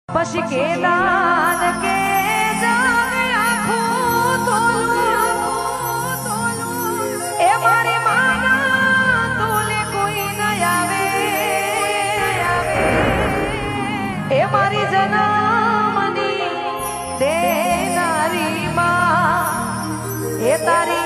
પછી કે દાન કે જાવે આખું તોલું એ મારી માના તોલે કોઈ ન આવે એ મારી જન્મની દેનારી માં એ તારી